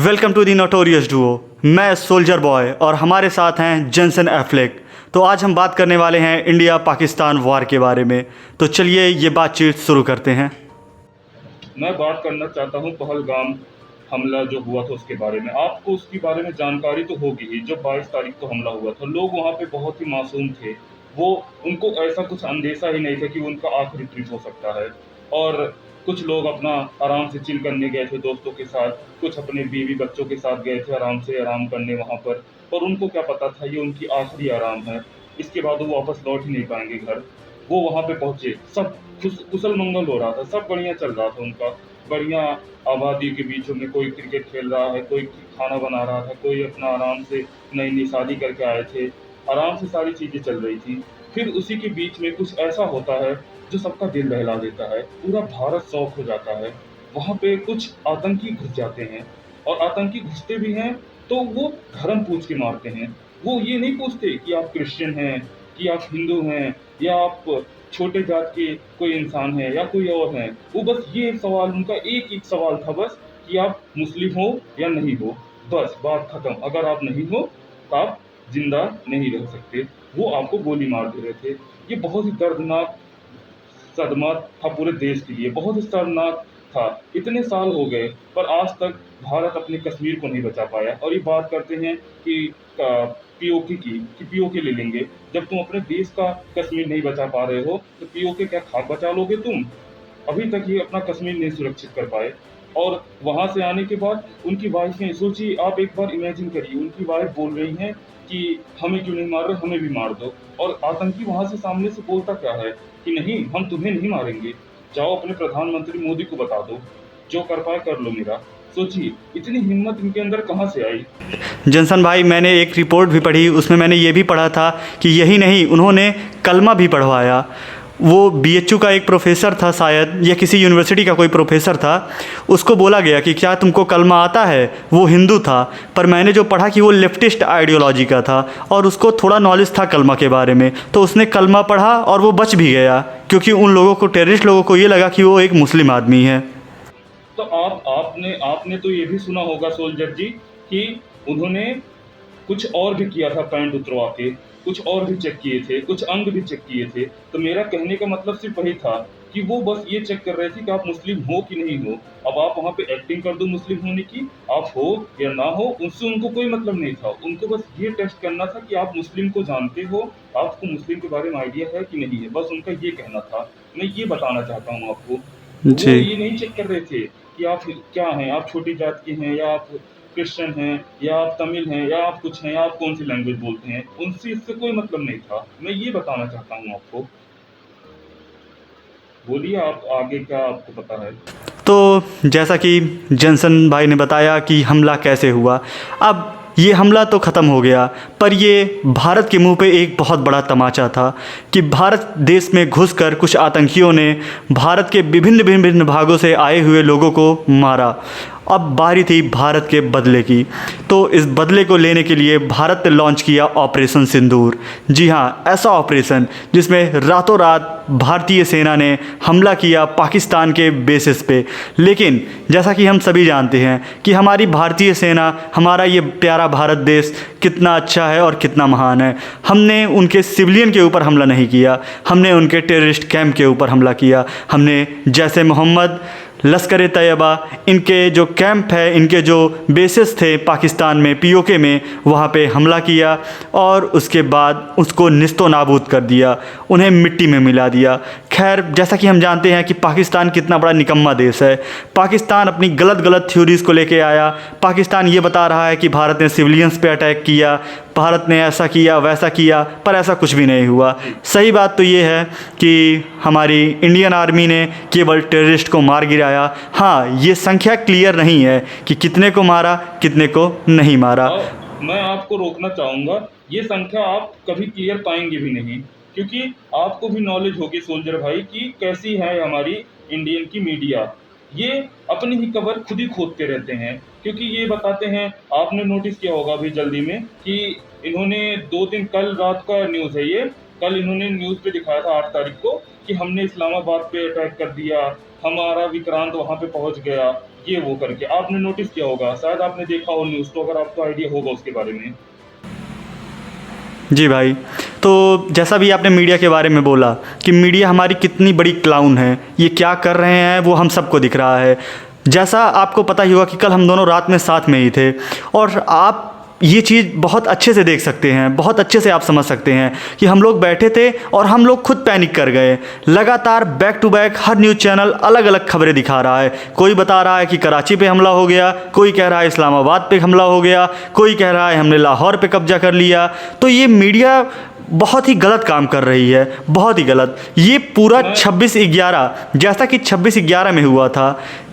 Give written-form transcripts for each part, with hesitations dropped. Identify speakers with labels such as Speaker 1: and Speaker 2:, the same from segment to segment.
Speaker 1: Welcome to the notorious duo. मैं soldier boy और हमारे साथ हैं जेंसन एफ्लेक। तो आज हम बात करने वाले हैं इंडिया पाकिस्तान वॉर के बारे में। तो चलिए ये बातचीत शुरू करते हैं।
Speaker 2: मैं बात करना चाहता हूँ पहलगाम हमला जो हुआ था उसके बारे में। आपको उसके बारे में जानकारी तो होगी ही। जब 22 तारीख को हमला हुआ था, लोग वहाँ पे बहुत ही मासूम थे। वो उनको ऐसा कुछ अंदेशा ही नहीं था कि उनका आखिरी ट्रिप हो सकता है। और कुछ लोग अपना आराम से चिल करने गए थे दोस्तों के साथ, कुछ अपने बीवी बच्चों के साथ गए थे आराम से आराम करने वहाँ पर। और उनको क्या पता था ये उनकी आखिरी आराम है, इसके बाद वो वापस लौट ही नहीं पाएंगे घर। वो वहाँ पे पहुँचे, सब कुशल मंगल हो रहा था, सब बढ़िया चल रहा था उनका। बढ़िया आबादी के बीचों में कोई क्रिकेट खेल रहा है, कोई खाना बना रहा था, कोई अपना आराम से नई नई शादी करके आए थे, आराम से सारी चीज़ें चल रही थी। फिर उसी के बीच में कुछ ऐसा होता है जो सबका दिल बहला देता है, पूरा भारत शॉक हो जाता है। वहाँ पे कुछ आतंकी घुस जाते हैं, और आतंकी घुसते भी हैं तो वो धर्म पूछ के मारते हैं। वो ये नहीं पूछते कि आप क्रिश्चियन हैं, कि आप हिंदू हैं, या आप छोटे जात के कोई इंसान है या कोई और है। वो बस ये एक सवाल, उनका एक एक सवाल था बस, कि आप मुस्लिम हो या नहीं हो। बस बात खत्म। अगर आप नहीं हो तो आप जिंदा नहीं रह सकते। वो आपको गोली मार दे रहे थे। ये बहुत ही दर्दनाक सदमा था पूरे देश के लिए, बहुत ही शर्मनाक था। इतने साल हो गए पर आज तक भारत अपने कश्मीर को नहीं बचा पाया। और ये बात करते हैं कि पीओके की, कि पीओके ले लेंगे। जब तुम अपने देश का कश्मीर नहीं बचा पा रहे हो तो पीओके क्या खाक बचा लोगे तुम? अभी तक ये अपना कश्मीर नहीं सुरक्षित कर पाए। और वहां से आने के बाद उनकी वाइफें, सोचिए आप एक बार इमेजिन करिए, उनकी वाइफ बोल रही हैं कि हमें क्यों नहीं मार रहे, हमें भी मार दो। और आतंकी वहां से सामने से बोलता क्या है कि नहीं, हम तुम्हें नहीं मारेंगे, जाओ अपने प्रधानमंत्री मोदी को बता दो, जो कर पाए कर लो मेरा। सोचिए इतनी हिम्मत इनके अंदर कहाँ से आई।
Speaker 1: जेंसन भाई, मैंने एक रिपोर्ट भी पढ़ी, उसमें मैंने ये भी पढ़ा था कि यही नहीं, उन्होंने कलमा भी पढ़वाया। वो बीएचयू का एक प्रोफेसर था शायद, या किसी यूनिवर्सिटी का कोई प्रोफेसर था। उसको बोला गया कि क्या तुमको कलमा आता है? वो हिंदू था, पर मैंने जो पढ़ा कि वो लेफ्टिस्ट आइडियोलॉजी का था और उसको थोड़ा नॉलेज था कलमा के बारे में। तो उसने कलमा पढ़ा और वो बच भी गया, क्योंकि उन लोगों को, टेररिस्ट लोगों को ये लगा कि वो एक मुस्लिम आदमी है।
Speaker 2: तो आपने आपने तो ये भी सुना होगा सोल्जर जी, कि उन्होंने कुछ और भी किया था, पैंट उतरवा के कुछ और भी चेक किए थे, कुछ अंग भी चेक किए थे। तो मेरा कहने का मतलब सिर्फ वही था कि वो बस ये चेक कर रहे थे कि आप मुस्लिम हो कि नहीं हो। अब आप वहाँ पे एक्टिंग कर दो मुस्लिम होने की, आप हो या ना हो, उससे उनको कोई मतलब नहीं था। उनको बस ये टेस्ट करना था कि आप मुस्लिम को जानते हो, आपको मुस्लिम के बारे में आइडिया है कि नहीं है, बस उनका ये कहना था। मैं ये बताना चाहता हूँ आपको। वो
Speaker 1: जी।
Speaker 2: ये नहीं चेक कर रहे थे कि आप क्या हैं, आप छोटी जात के हैं, या आप क्रिश्चियन हैं, या आप तमिल हैं, या आप कुछ हैं, या आप कौन सी लैंग्वेज बोलते हैं। उनसे इससे कोई मतलब नहीं था। मैं ये बताना चाहता हूँ आपको। बोलिए आप आगे, क्या आपको पता है?
Speaker 1: तो जैसा कि जनसन भाई ने बताया कि हमला कैसे हुआ, अब ये हमला तो ख़त्म हो गया, पर ये भारत के मुंह पे एक बहुत बड़ा तमाचा था कि भारत देश में घुसकर कुछ आतंकियों ने भारत के विभिन्न विभिन्न भागों से आए हुए लोगों को मारा। अब बारी थी भारत के बदले की। तो इस बदले को लेने के लिए भारत ने लॉन्च किया ऑपरेशन सिंदूर। जी हाँ, ऐसा ऑपरेशन जिसमें रातों रात भारतीय सेना ने हमला किया पाकिस्तान के बेसिस पे। लेकिन जैसा कि हम सभी जानते हैं कि हमारी भारतीय सेना, हमारा ये प्यारा भारत देश कितना अच्छा है और कितना महान है। हमने उनके सिविलियन के ऊपर हमला नहीं किया, हमने उनके टेररिस्ट कैंप के ऊपर हमला किया। हमने जैसे मोहम्मद, लश्कर तैयबा, इनके जो कैंप है, इनके जो बेसेस थे पाकिस्तान में, पीओके में, वहाँ पे हमला किया और उसके बाद उसको निस्तो नाबूद कर दिया, उन्हें मिट्टी में मिला दिया। खैर, जैसा कि हम जानते हैं कि पाकिस्तान कितना बड़ा निकम्मा देश है। पाकिस्तान अपनी गलत गलत थ्योरीज़ को लेके आया। पाकिस्तान ये बता रहा है कि भारत ने सिविलियंस पे अटैक किया, भारत ने ऐसा किया वैसा किया, पर ऐसा कुछ भी नहीं हुआ। सही बात तो ये है कि हमारी इंडियन आर्मी ने केवल टेररिस्ट को मार गिराया। हाँ, ये संख्या क्लियर नहीं है कि कितने को मारा, कितने को नहीं मारा।
Speaker 2: और मैं आपको रोकना चाहूँगा, ये संख्या आप कभी क्लियर पाएंगे भी नहीं, क्योंकि आपको भी नॉलेज होगी सोल्जर भाई कि कैसी है हमारी इंडियन की मीडिया। ये अपनी ही कबर खुद ही खोदते रहते हैं, क्योंकि ये बताते हैं, आपने नोटिस किया होगा अभी जल्दी में, कि इन्होंने 2 दिन, कल रात का न्यूज़ है ये, कल इन्होंने न्यूज़ पे दिखाया था 8 तारीख को, कि हमने इस्लामाबाद पे अटैक कर दिया, हमारा विक्रांत वहाँ पे पहुँच गया। ये वो करके आपने नोटिस किया होगा, शायद आपने देखा हो न्यूज़, तो अगर आपको आइडिया होगा उसके बारे में।
Speaker 1: जी भाई। तो जैसा भी आपने मीडिया के बारे में बोला कि मीडिया हमारी कितनी बड़ी क्लाउन है, ये क्या कर रहे हैं वो हम सबको दिख रहा है। जैसा आपको पता ही होगा कि कल हम दोनों रात में साथ में ही थे, और आप ये चीज़ बहुत अच्छे से देख सकते हैं, बहुत अच्छे से आप समझ सकते हैं कि हम लोग बैठे थे और हम लोग खुद पैनिक कर गए। लगातार बैक टू बैक हर न्यूज़ चैनल अलग अलग खबरें दिखा रहा है। कोई बता रहा है कि कराची पे हमला हो गया, कोई कह रहा है इस्लामाबाद पे हमला हो गया, कोई कह रहा है हमने लाहौर पे कब्जा कर लिया। तो ये मीडिया बहुत ही गलत काम कर रही है, बहुत ही गलत। ये पूरा
Speaker 2: मैं
Speaker 1: 26/11, जैसा कि 26/11 में हुआ था,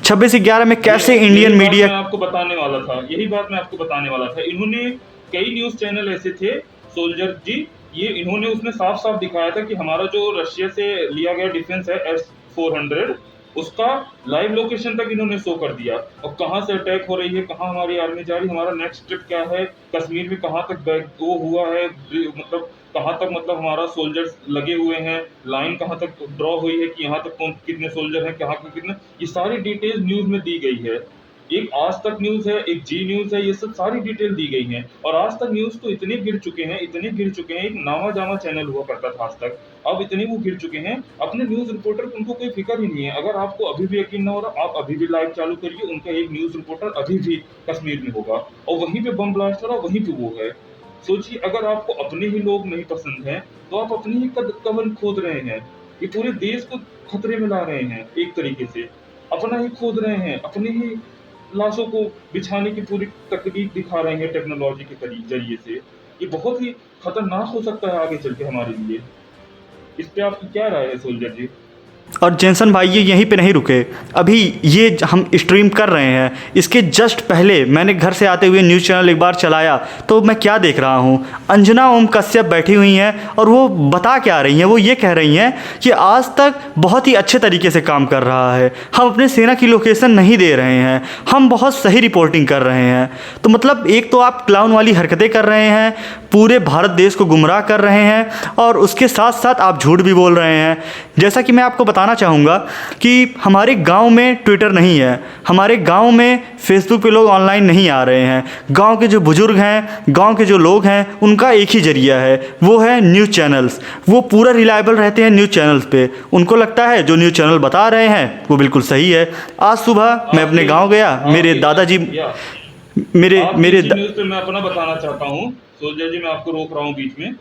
Speaker 1: 26/11 में कैसे
Speaker 2: यही
Speaker 1: इंडियन
Speaker 2: बात
Speaker 1: मीडिया।
Speaker 2: मैं आपको बताने वाला था, यही बात मैं आपको बताने वाला था। इन्होंने कई न्यूज़ चैनल ऐसे थे सोल्जर जी, ये इन्होंने उसमें साफ-साफ दिखाया था कि हमारा जो रशिया से लिया गया डिफेंस है S-400, उसका लाइव लोकेशन तक इन्होंने शो कर दिया, और कहाँ से अटैक हो रही है, कहाँ हमारी आर्मी जा रही है, हमारा नेक्स्ट स्टेप क्या है, कश्मीर में कहाँ तक वो हुआ है, मतलब कहाँ तक, मतलब हमारा सोल्जर्स लगे हुए हैं, लाइन कहाँ तक ड्रॉ हुई है कि यहाँ तक कौन कितने सोल्जर हैं, कहाँ के कितने, ये सारी डिटेल न्यूज़ में दी गई है। एक आज तक न्यूज़ है, एक जी न्यूज़ है, ये सब सारी डिटेल दी गई हैं। और आज तक न्यूज़ तो इतने गिर चुके हैं, इतने गिर चुके हैं, एक नामा-जामा चैनल हुआ करता था आज तक, अब इतने वो गिर चुके हैं, अपने न्यूज़ रिपोर्टर को उनको कोई फ़िक्र ही नहीं है। अगर आपको अभी भी यकीन ना हो रहा, आप अभी भी लाइव चालू करिए, उनका एक न्यूज़ रिपोर्टर अभी भी कश्मीर में होगा, और वहीं पे बम ब्लास्ट हो रहा, वहीं पे वो है। सोचिए, अगर आपको अपने ही लोग नहीं पसंद हैं, तो आप अपनी ही कब्र खोद रहे हैं। ये पूरे देश को खतरे में ला रहे हैं एक तरीके से। अपना ही खोद रहे हैं, अपनी ही लाशों को बिछाने की पूरी तकनीक दिखा रहे हैं टेक्नोलॉजी के ज़रिए से। ये बहुत ही खतरनाक हो सकता है आगे चल के हमारे लिए। इस पे आपकी क्या राय है सोल्जर जी?
Speaker 1: और जेंसन भाई ये यहीं पे नहीं रुके, अभी ये हम स्ट्रीम कर रहे हैं, इसके जस्ट पहले मैंने घर से आते हुए न्यूज़ चैनल एक बार चलाया, तो मैं क्या देख रहा हूँ, अंजना ओम कश्यप बैठी हुई हैं और वो बता क्या रही हैं, वो ये कह रही हैं कि आज तक बहुत ही अच्छे तरीके से काम कर रहा है, हम अपने सेना की लोकेशन नहीं दे रहे हैं, हम बहुत सही रिपोर्टिंग कर रहे हैं। तो मतलब एक तो आप क्लाउन वाली हरकतें कर रहे हैं, पूरे भारत देश को गुमराह कर रहे हैं, और उसके साथ साथ आप झूठ भी बोल रहे हैं। जैसा कि मैं आपको बताना चाहूँगा कि हमारे गांव में ट्विटर नहीं है, हमारे गांव में फेसबुक पे लोग ऑनलाइन नहीं आ रहे हैं। गांव के जो बुज़ुर्ग हैं, गांव के जो लोग हैं, उनका एक ही ज़रिया है, वो है न्यूज़ चैनल्स। वो पूरा रिलायबल रहते हैं न्यूज़ चैनल्स पे, उनको लगता है जो न्यूज़ चैनल बता रहे हैं वो बिल्कुल सही है। आज सुबह मैं अपने गाँव गया, मेरे दादाजी मेरे
Speaker 2: आप
Speaker 1: मेरे
Speaker 2: इसी न्यूज़ पे मैं अपना बताना चाहता हूँ। सोल्जर जी, मैं आपको रोक रहा हूँ बीच में।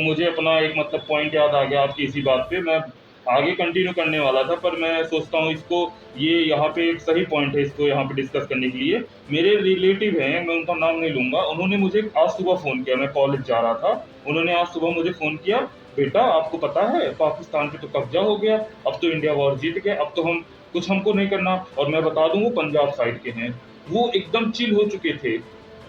Speaker 2: मुझे अपना एक मतलब पॉइंट याद आ गया आपकी इसी बात पे। मैं आगे कंटिन्यू करने वाला था, पर मैं सोचता हूँ इसको, ये यहाँ पे एक सही पॉइंट है इसको यहाँ पे डिस्कस करने के लिए। मेरे रिलेटिव हैं, मैं उनका नाम नहीं लूँगा, उन्होंने मुझे आज सुबह फ़ोन किया, मैं कॉलेज जा रहा था। उन्होंने आज सुबह मुझे फ़ोन किया, "बेटा, आपको पता है पाकिस्तान पे तो कब्ज़ा हो गया, अब तो इंडिया वॉर जीत गया, अब तो हम कुछ हमको नहीं करना।" और मैं बता दूँ वो पंजाब साइड के हैं। वो एकदम चिल हो चुके थे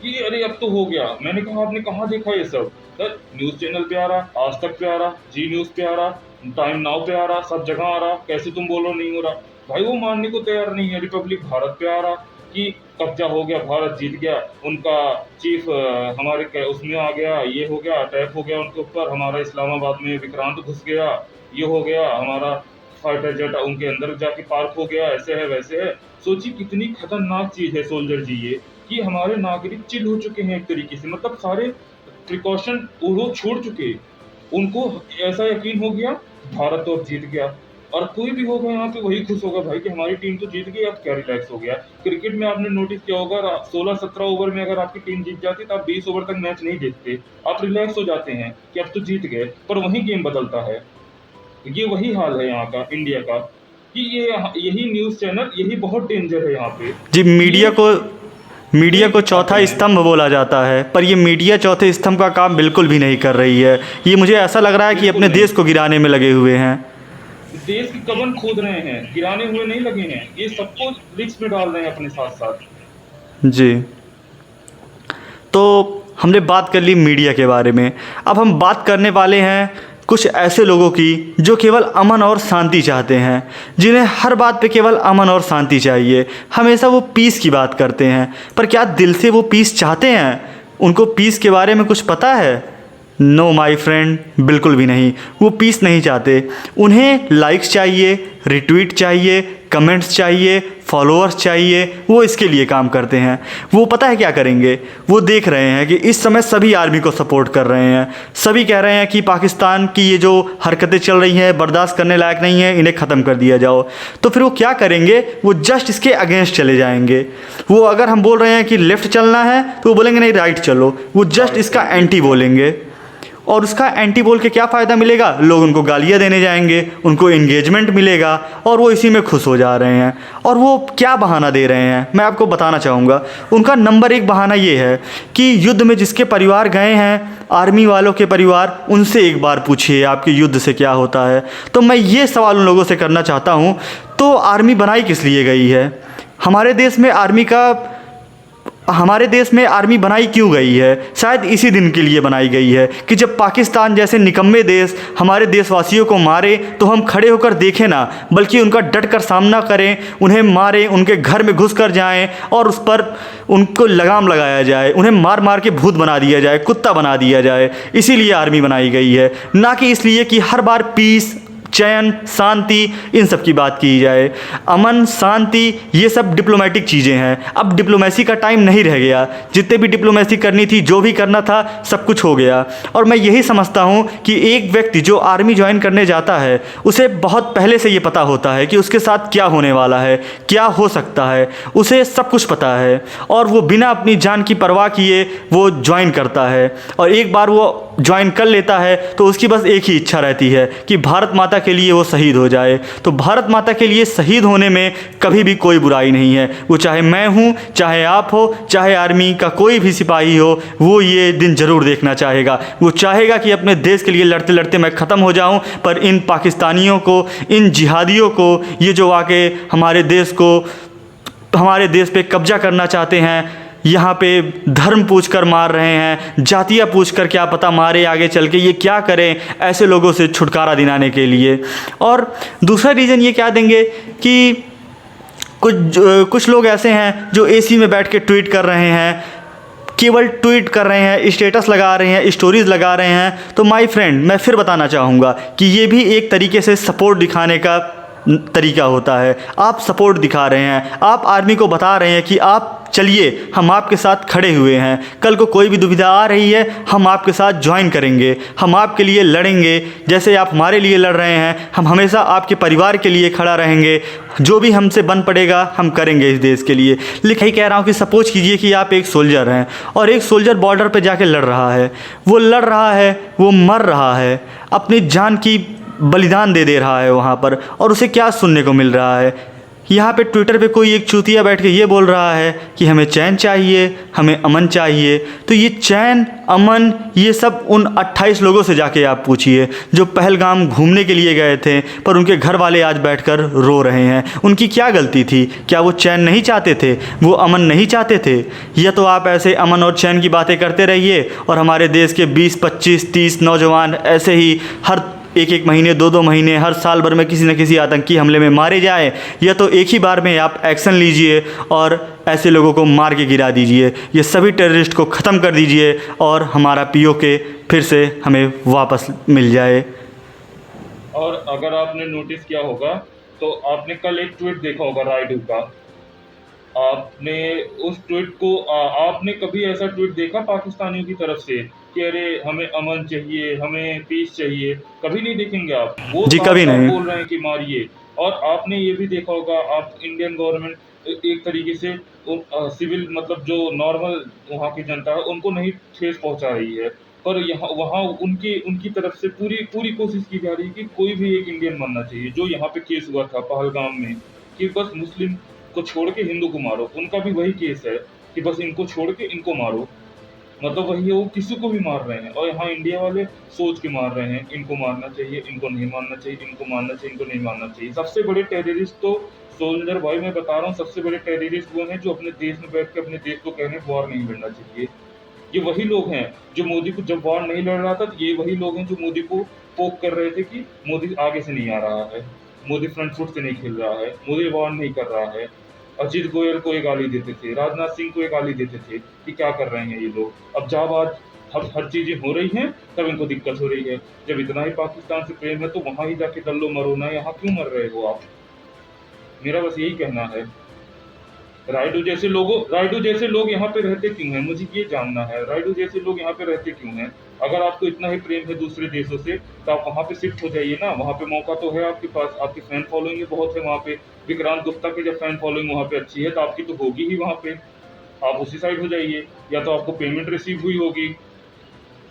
Speaker 2: कि अरे अब तो हो गया। मैंने कहा, आपने कहाँ देखा ये सब? सर, न्यूज़ चैनल पे आ रहा, आज तक पे आ रहा, जी न्यूज़ पे आ रहा, टाइम नाउ पे आ रहा, सब जगह आ रहा, कैसे तुम बोलो नहीं हो रहा? भाई वो मानने को तैयार नहीं है। रिपब्लिक भारत पे आ रहा कि कब्जा हो गया, भारत जीत गया, उनका चीफ हमारे उसमें आ गया, ये हो गया, अटैक हो गया उनके ऊपर, हमारा इस्लामाबाद में विक्रांत घुस गया, ये हो गया, हमारा फाइटर जेट उनके अंदर जाके पार्क हो गया, ऐसे है वैसे है। सोचिए कितनी खतरनाक चीज़ है सोल्जर जी ये, कि हमारे नागरिक चिल हो चुके हैं एक तरीके से, मतलब सारे प्रिकॉशन वो छोड़ चुके। उनको ऐसा यकीन हो गया भारत तो अब जीत गया, और कोई भी होगा यहाँ पे वही खुश होगा भाई कि हमारी टीम तो जीत गई, अब क्या रिलैक्स हो गया। क्रिकेट में आपने नोटिस किया होगा, 16-17 ओवर में अगर आपकी टीम जीत जाती तो आप 20 ओवर तक मैच नहीं देखते, आप रिलैक्स हो जाते हैं कि अब तो जीत गए, पर वहीं गेम बदलता है। ये वही हाल है यहाँ का, इंडिया का, कि ये यही न्यूज़ चैनल, यही बहुत डेंजर है यहाँ पे।
Speaker 1: जी,
Speaker 2: ये
Speaker 1: मीडिया को
Speaker 2: दिखाते
Speaker 1: चौथा
Speaker 2: हैं।
Speaker 1: स्तंभ बोला जाता है, पर ये मीडिया चौथे स्तंभ का काम बिल्कुल भी नहीं कर रही है। ये मुझे ऐसा लग रहा है कि
Speaker 2: बिल्कुल
Speaker 1: अपने
Speaker 2: नहीं।
Speaker 1: देश को गिराने में लगे हुए हैं।
Speaker 2: देश की कब्र खोद रहे हैं, गिराने हुए नहीं लगे हैं, ये सबको रिस्क में डाल रहे हैं अपने साथ-साथ।
Speaker 1: जी। तो हमने बात कर ली मीडिया के बारे में, अब हम बात करने वाले हैं कुछ ऐसे लोगों की जो केवल अमन और शांति चाहते हैं, जिन्हें हर बात पे केवल अमन और शांति चाहिए। हमेशा वो पीस की बात करते हैं, पर क्या दिल से वो पीस चाहते हैं? उनको पीस के बारे में कुछ पता है? नो माय फ्रेंड, बिल्कुल भी नहीं। वो पीस नहीं चाहते, उन्हें लाइक्स चाहिए, रिट्वीट चाहिए, कमेंट्स चाहिए, फॉलोअर्स चाहिए, वो इसके लिए काम करते हैं। वो पता है क्या करेंगे, वो देख रहे हैं कि इस समय सभी आर्मी को सपोर्ट कर रहे हैं, सभी कह रहे हैं कि पाकिस्तान की ये जो हरकतें चल रही हैं बर्दाश्त करने लायक नहीं है, इन्हें ख़त्म कर दिया जाओ। तो फिर वो क्या करेंगे, वो जस्ट इसके अगेंस्ट चले जाएंगे। वो अगर हम बोल रहे हैं कि लेफ़्ट चलना है तो वो बोलेंगे नहीं राइट चलो, वो जस्ट इसका एंटी बोलेंगे। और उसका एंटी बोल के क्या फ़ायदा मिलेगा, लोग उनको गालियाँ देने जाएंगे, उनको इंगेजमेंट मिलेगा और वो इसी में खुश हो जा रहे हैं। और वो क्या बहाना दे रहे हैं मैं आपको बताना चाहूँगा। उनका नंबर 1 बहाना ये है कि युद्ध में जिसके परिवार गए हैं, आर्मी वालों के परिवार, उनसे एक बार पूछिए आपके युद्ध से क्या होता है। तो मैं ये सवाल उन लोगों से करना चाहता हूँ, तो आर्मी बनाई किस लिए गई है? हमारे देश में आर्मी बनाई क्यों गई है? शायद इसी दिन के लिए बनाई गई है कि जब पाकिस्तान जैसे निकम्मे देश हमारे देशवासियों को मारे तो हम खड़े होकर देखें ना, बल्कि उनका डट कर सामना करें, उन्हें मारें, उनके घर में घुस कर जाएँ और उस पर उनको लगाम लगाया जाए, उन्हें मार मार के भूत बना दिया जाए, कुत्ता बना दिया जाए। इसीलिए आर्मी बनाई गई है, ना कि इसलिए कि हर बार पीस, चैन, शांति, इन सब की बात की जाए। अमन, शांति, ये सब डिप्लोमेटिक चीज़ें हैं। अब डिप्लोमेसी का टाइम नहीं रह गया। जितने भी डिप्लोमेसी करनी थी, जो भी करना था, सब कुछ हो गया। और मैं यही समझता हूँ कि एक व्यक्ति जो आर्मी ज्वाइन करने जाता है, उसे बहुत पहले से ये पता होता है कि उसके साथ क्या होने वाला है, क्या हो सकता है, उसे सब कुछ पता है। और वो बिना अपनी जान की परवाह किए वो ज्वाइन करता है। और एक बार वो ज्वाइन कर लेता है तो उसकी बस एक ही इच्छा रहती है कि भारत माता के लिए वो शहीद हो जाए। तो भारत माता के लिए शहीद होने में कभी भी कोई बुराई नहीं है। वो चाहे मैं हूँ, चाहे आप हो, चाहे आर्मी का कोई भी सिपाही हो, वो ये दिन ज़रूर देखना चाहेगा। वो चाहेगा कि अपने देश के लिए लड़ते लड़ते मैं ख़त्म हो जाऊँ, पर इन पाकिस्तानियों को, इन जिहादियों को, ये जो आके हमारे देश पे कब्जा करना चाहते हैं, यहाँ पे धर्म पूछकर मार रहे हैं, जातियाँ पूछकर क्या पता मारे आगे चल के, ये क्या करें ऐसे लोगों से छुटकारा दिलाने के लिए। और दूसरा रीज़न ये क्या देंगे कि कुछ लोग ऐसे हैं जो एसी में बैठ के ट्वीट कर रहे हैं, केवल ट्वीट कर रहे हैं, स्टेटस लगा रहे हैं, स्टोरीज़ लगा रहे हैं। तो माय फ्रेंड, मैं फिर बताना चाहूँगा कि ये भी एक तरीके से सपोर्ट दिखाने का तरीका होता है। आप सपोर्ट दिखा रहे हैं, आप आर्मी को बता रहे हैं कि आप चलिए, हम आपके साथ खड़े हुए हैं, कल को कोई भी दुविधा आ रही है, हम आपके साथ ज्वाइन करेंगे, हम आपके लिए लड़ेंगे, जैसे आप हमारे लिए लड़ रहे हैं, हम हमेशा आपके परिवार के लिए खड़ा रहेंगे, जो भी हमसे बन पड़ेगा हम करेंगे इस देश के लिए। लेकिन ही कह रहा हूँ कि सपोज कीजिए कि आप एक सोल्जर हैं और एक सोल्जर बॉर्डर पे जाके लड़ रहा है, वो लड़ रहा है, वो मर रहा है, अपनी जान की बलिदान दे रहा है वहाँ पर, और उसे क्या सुनने को मिल रहा है? यहाँ पे ट्विटर पे कोई एक चूतिया बैठ के ये बोल रहा है कि हमें चैन चाहिए, हमें अमन चाहिए। तो ये चैन, अमन, ये सब उन 28 लोगों से जाके आप पूछिए जो पहलगाम घूमने के लिए गए थे, पर उनके घर वाले आज बैठकर रो रहे हैं। उनकी क्या गलती थी? क्या वो चैन नहीं चाहते थे? वो अमन नहीं चाहते थे? या तो आप ऐसे अमन और चैन की बातें करते रहिए और हमारे देश के 20, 25, 30 नौजवान ऐसे ही हर एक महीने, 2 महीने, हर साल भर में किसी न किसी आतंकी हमले में मारे जाए, या तो एक ही बार में आप एक्शन लीजिए और ऐसे लोगों को मार के गिरा दीजिए, ये सभी टेररिस्ट को ख़त्म कर दीजिए और हमारा पीओके फिर से हमें वापस मिल जाए।
Speaker 2: और अगर आपने नोटिस किया होगा तो आपने कल एक ट्वीट देखा होगा राइडू का। आपने उस ट्वीट को आपने कभी ऐसा ट्वीट देखा पाकिस्तानियों की तरफ से कि अरे हमें अमन चाहिए, हमें पीस चाहिए? कभी नहीं देखेंगे आप। वो
Speaker 1: जी,
Speaker 2: साफ
Speaker 1: कभी
Speaker 2: साफ
Speaker 1: नहीं।
Speaker 2: बोल रहे हैं कि मारिए। और आपने ये भी देखा होगा, आप इंडियन गवर्नमेंट एक तरीके से सिविल मतलब जो नॉर्मल वहाँ की जनता है उनको नहीं ठेस पहुँचा रही है, पर यहाँ वहाँ उनकी उनकी तरफ से पूरी पूरी कोशिश की जा रही है कि कोई भी एक इंडियन मरना चाहिए। जो यहाँ पे केस हुआ था पहलगाम में कि बस मुस्लिम को छोड़ के हिंदू को मारो, उनका भी वही केस है कि बस इनको छोड़ के इनको मारो। मतलब वही है, वो किसी को भी मार रहे हैं। और यहाँ इंडिया वाले सोच के मार रहे हैं, इनको मारना चाहिए, इनको नहीं मारना चाहिए, इनको मारना चाहिए, इनको नहीं मारना चाहिए। सबसे बड़े टेररिस्ट तो सोल्जर भाई मैं बता रहा हूँ, सबसे बड़े टेररिस्ट वो हैं जो अपने देश में बैठ के अपने देश को कह रहे हैं वॉर नहीं लड़ना चाहिए। ये वही लोग हैं जो मोदी को जब वॉर नहीं लड़ रहा था, ये वही लोग हैं जो मोदी को पोक कर रहे थे कि मोदी आगे से नहीं आ रहा है, मोदी फ्रंट फुट से नहीं खेल रहा है, मोदी वॉर नहीं कर रहा है। अजीत गोयल को एक गाली देते थे, राजनाथ सिंह को एक गाली देते थे कि क्या कर रहे हैं ये लोग। अब जब आज हर चीज़ें हो रही हैं तब इनको दिक्कत हो रही है। जब इतना ही पाकिस्तान से प्रेम है तो वहाँ ही जाके दल्लो मरो ना, यहाँ क्यों मर रहे हो आप? मेरा बस यही कहना है। राइडो जैसे लोग यहाँ पे रहते क्यों हैं? मुझे ये जानना है, राइडो जैसे लोग यहाँ पे रहते क्यों हैं? अगर आपको इतना ही प्रेम है दूसरे देशों से, तो आप वहाँ पे शिफ्ट हो जाइए ना, वहाँ पे मौका तो है आपके पास, आपकी फैन फॉलोइंग बहुत है वहाँ पे। विक्रांत गुप्ता की जब फैन फॉलोइंग वहाँ पे अच्छी है, तो आपकी तो होगी ही वहाँ पे। आप उसी साइड हो जाइए, या तो आपको पेमेंट रिसीव हुई होगी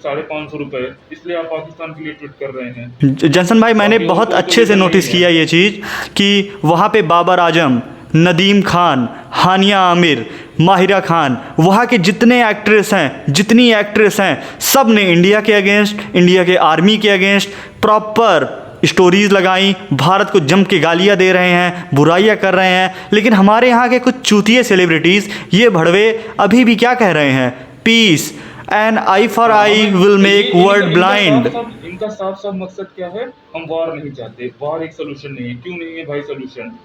Speaker 2: 550 रुपये, इसलिए आप पाकिस्तान के लिए ट्वीट कर रहे हैं।
Speaker 1: जनसन भाई, मैंने
Speaker 2: बाकी और
Speaker 1: बहुत
Speaker 2: कोई तो
Speaker 1: अच्छे से
Speaker 2: रीज़न
Speaker 1: नोटिस
Speaker 2: नहीं है।
Speaker 1: किया ये चीज़ कि वहाँ पे बाबर आजम, नदीम खान, हानिया आमिर, माहिरा खान, वहाँ के जितने एक्ट्रेस हैं, जितनी एक्ट्रेस हैं, सब ने इंडिया के अगेंस्ट, इंडिया के आर्मी के अगेंस्ट प्रॉपर स्टोरीज़ लगाई, भारत को जम के गालियाँ दे रहे हैं, बुराइयाँ कर रहे हैं। लेकिन हमारे यहाँ के कुछ चूतिए सेलिब्रिटीज़, ये भड़वे अभी भी क्या कह रहे हैं? Peace and eye for eye will make world blind.
Speaker 2: इनका साफ साफ मकसद क्या है? हम वार नहीं चाहते, वार एक सोल्यूशन नहीं है। क्यों नहीं है भाई सोल्यूशन?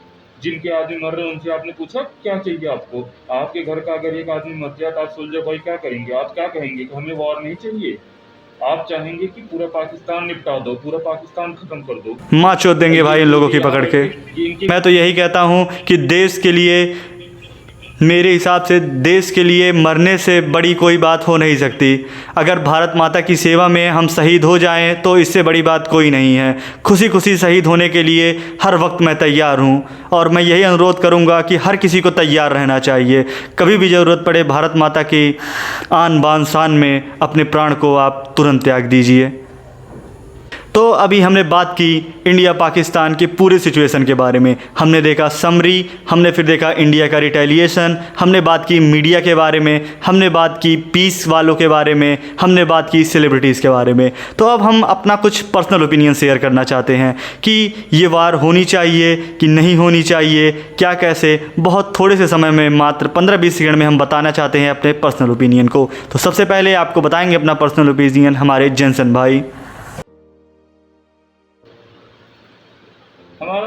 Speaker 2: जिनके आदमी मर रहे हैं उनसे आपने पूछा क्या चाहिए आपको? आपके घर का अगर एक आदमी मर जाए तो आप सोल्जर भाई क्या करेंगे? आप क्या कहेंगे कि हमें वार नहीं चाहिए? आप चाहेंगे कि पूरा पाकिस्तान निपटा दो, पूरा पाकिस्तान खत्म कर दो।
Speaker 1: माँ चोद देंगे भाई इन लोगों की पकड़ के।
Speaker 2: ये इनकी
Speaker 1: मैं तो यही कहता हूँ कि देश के लिए, मेरे हिसाब से देश के लिए मरने से बड़ी कोई बात हो नहीं सकती। अगर भारत माता की सेवा में हम शहीद हो जाएं तो इससे बड़ी बात कोई नहीं है। खुशी खुशी शहीद होने के लिए हर वक्त मैं तैयार हूं, और मैं यही अनुरोध करूंगा कि हर किसी को तैयार रहना चाहिए। कभी भी ज़रूरत पड़े भारत माता की आन बान शान में अपने प्राण को आप तुरंत त्याग दीजिए। तो अभी हमने बात की इंडिया पाकिस्तान के पूरे सिचुएशन के बारे में। हमने देखा समरी, हमने फिर देखा इंडिया का रिटेलिएशन, हमने बात की मीडिया के बारे में, हमने बात की पीस वालों के बारे में, हमने बात की सेलिब्रिटीज़ के बारे में। तो अब हम अपना कुछ पर्सनल ओपिनियन शेयर करना चाहते हैं कि ये वार होनी चाहिए कि नहीं होनी चाहिए, क्या कैसे। बहुत थोड़े से समय में, मात्र 15-20 सेकंड में हम बताना चाहते हैं अपने पर्सनल ओपिनियन को। तो सबसे पहले आपको बताएंगे अपना पर्सनल ओपिनियन हमारे जनसन भाई।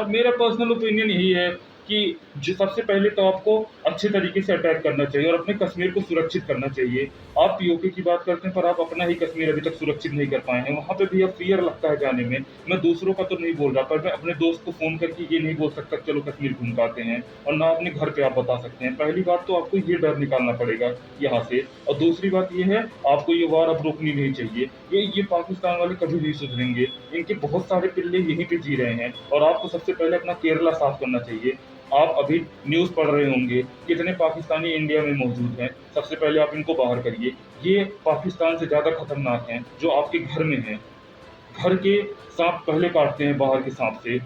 Speaker 2: मेरा पर्सनल ओपिनियन यही है कि जो सबसे पहले तो आपको अच्छे तरीके से अटैक करना चाहिए और अपने कश्मीर को सुरक्षित करना चाहिए। आप पीओके की बात करते हैं, पर आप अपना ही कश्मीर अभी तक सुरक्षित नहीं कर पाए हैं। वहाँ पे भी अब फियर लगता है जाने में। मैं दूसरों का तो नहीं बोल रहा, पर मैं अपने दोस्त को फ़ोन करके ये नहीं बोल सकता चलो कश्मीर घूम के आते हैं, और ना अपने घर पे आप बता सकते हैं। पहली बात तो आपको ये डर निकालना पड़ेगा यहाँ से, और दूसरी बात ये है आपको ये वार अब रोकनी नहीं चाहिए। ये पाकिस्तान वाले कभी नहीं सुधरेंगे। इनके बहुत सारे पिल्ले यहीं पे जी रहे हैं, और आपको सबसे पहले अपना केरला साफ करना चाहिए। आप अभी न्यूज़ पढ़ रहे होंगे कितने पाकिस्तानी इंडिया में मौजूद हैं। सबसे पहले आप इनको बाहर करिए। ये पाकिस्तान से ज़्यादा खतरनाक हैं जो आपके घर में हैं। घर के सांप पहले काटते हैं बाहर के सांप से।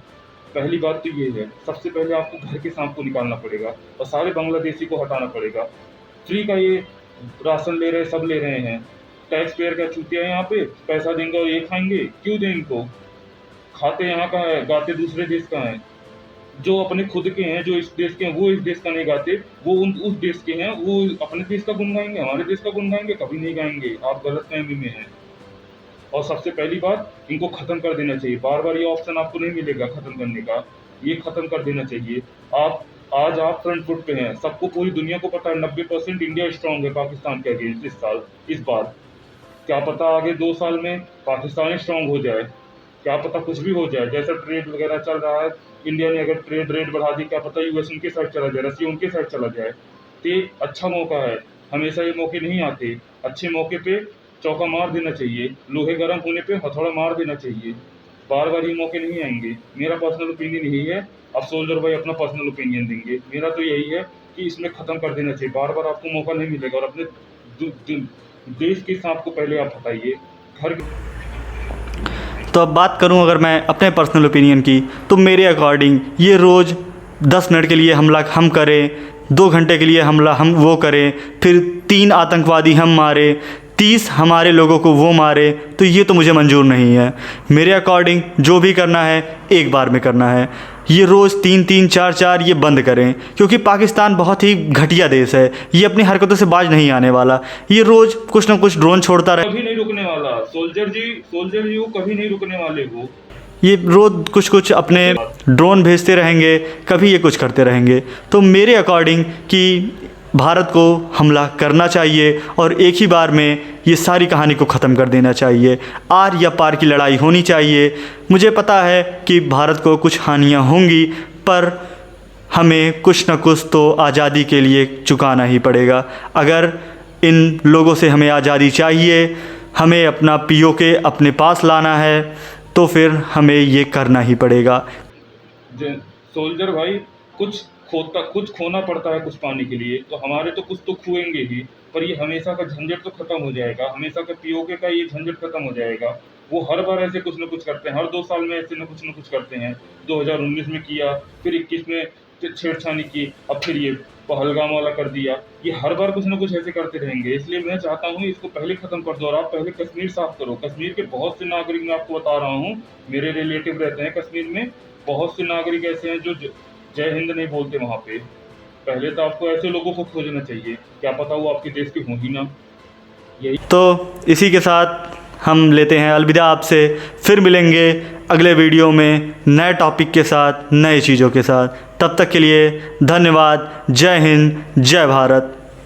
Speaker 2: पहली बात तो ये है, सबसे पहले आपको घर के सांप को निकालना पड़ेगा और सारे बांग्लादेशी को हटाना पड़ेगा। फ्री का ये राशन ले रहे, सब ले रहे हैं। टैक्स पेयर का चूतिया है यहाँ पे, पैसा देंगे और ये खाएंगे। क्यों दें इनको? खाते यहाँ का है, गाते दूसरे देश का है। जो अपने खुद के हैं, जो इस देश के हैं, वो इस देश का नहीं गाते। वो उस देश के हैं, वो अपने देश का गुण गाएंगे, हमारे देश का गुण गाएंगे? कभी नहीं गाएंगे। आप गलतफहमी में हैं। और सबसे पहली बात, इनको खत्म कर देना चाहिए। बार बार ये ऑप्शन आपको नहीं मिलेगा खत्म करने का, ये खत्म कर देना चाहिए। आज आप फ्रंट फुट पे हैं, सबको, पूरी दुनिया को पता है 90% इंडिया स्ट्रांग है पाकिस्तान के अगेंस्ट इस साल, इस बार। क्या पता आगे 2 साल में पाकिस्तान स्ट्रांग हो जाए, क्या पता कुछ भी हो जाए। जैसा ट्रेड वगैरह चल रहा है, इंडिया ने अगर ट्रेड रेट बढ़ा दी, क्या पता यूएस उनके साइड चला जाए, रसिया उनके साइड चला जाए। तो ये अच्छा मौका है। हमेशा ये मौके नहीं आते। अच्छे मौके पे चौका मार देना चाहिए, लोहे गर्म होने पे हथौड़ा मार देना चाहिए। बार बार ये मौके नहीं आएंगे। मेरा पर्सनल ओपिनियन यही है। अब सोल्जर भाई अपना पर्सनल ओपिनियन देंगे। मेरा तो यही है कि इसमें ख़त्म कर देना चाहिए। बार बार आपको मौका नहीं मिलेगा, और अपने देश के सांप को पहले आप हटाइए। घर
Speaker 1: तो अब बात करूं अगर मैं अपने पर्सनल ओपिनियन की, तो मेरे अकॉर्डिंग ये रोज़ 10 मिनट के लिए हमला हम करें, 2 घंटे के लिए हमला हम वो करें, फिर 3 आतंकवादी हम मारे, 30 हमारे लोगों को वो मारे, तो ये तो मुझे मंजूर नहीं है। मेरे अकॉर्डिंग जो भी करना है एक बार में करना है। ये रोज़ 3-3, 4-4 ये बंद करें, क्योंकि पाकिस्तान बहुत ही घटिया देश है। ये अपनी हरकतों से बाज नहीं आने वाला। ये रोज़ कुछ ना कुछ ड्रोन छोड़ता रहे,
Speaker 2: कभी नहीं रुकने वाला। सोल्जर जी वो कभी नहीं रुकने वाले। वो
Speaker 1: ये रोज़ कुछ कुछ अपने ड्रोन भेजते रहेंगे, कभी ये कुछ करते रहेंगे। तो मेरे अकॉर्डिंग कि भारत को हमला करना चाहिए और एक ही बार में ये सारी कहानी को ख़त्म कर देना चाहिए। आर या पार की लड़ाई होनी चाहिए। मुझे पता है कि भारत को कुछ हानियाँ होंगी, पर हमें कुछ न कुछ तो आज़ादी के लिए चुकाना ही पड़ेगा। अगर इन लोगों से हमें आज़ादी चाहिए, हमें अपना पीओके अपने पास लाना है, तो फिर हमें ये करना ही पड़ेगा।
Speaker 2: सोल्जर भाई, कुछ खोना पड़ता है कुछ पाने के लिए, तो हमारे तो कुछ तो खोएंगे ही, पर ये हमेशा का झंझट तो खत्म हो जाएगा, हमेशा का पीओके का ये झंझट खत्म हो जाएगा। वो हर बार ऐसे कुछ न कुछ करते हैं, हर 2 साल में ऐसे न कुछ करते हैं। 2019 में किया, फिर 21 में छेड़छानी की, अब फिर ये पहलगाम वाला कर दिया। ये हर बार कुछ न कुछ ऐसे करते रहेंगे, इसलिए मैं चाहता हूँ इसको पहले खत्म कर दो। और आप पहले कश्मीर साफ करो। कश्मीर के बहुत से नागरिक, मैं आपको बता रहा हूँ, मेरे रिलेटिव रहते हैं कश्मीर में, बहुत से नागरिक ऐसे हैं जो जय हिंद नहीं बोलते वहाँ पे। पहले तो आपको ऐसे लोगों को खोजना चाहिए, क्या पता वो आपके देश के हों ही ना। यही
Speaker 1: तो इसी के साथ हम लेते हैं अलविदा आपसे। फिर मिलेंगे अगले वीडियो में नए टॉपिक के साथ, नए चीज़ों के साथ। तब तक के लिए धन्यवाद। जय हिंद, जय भारत।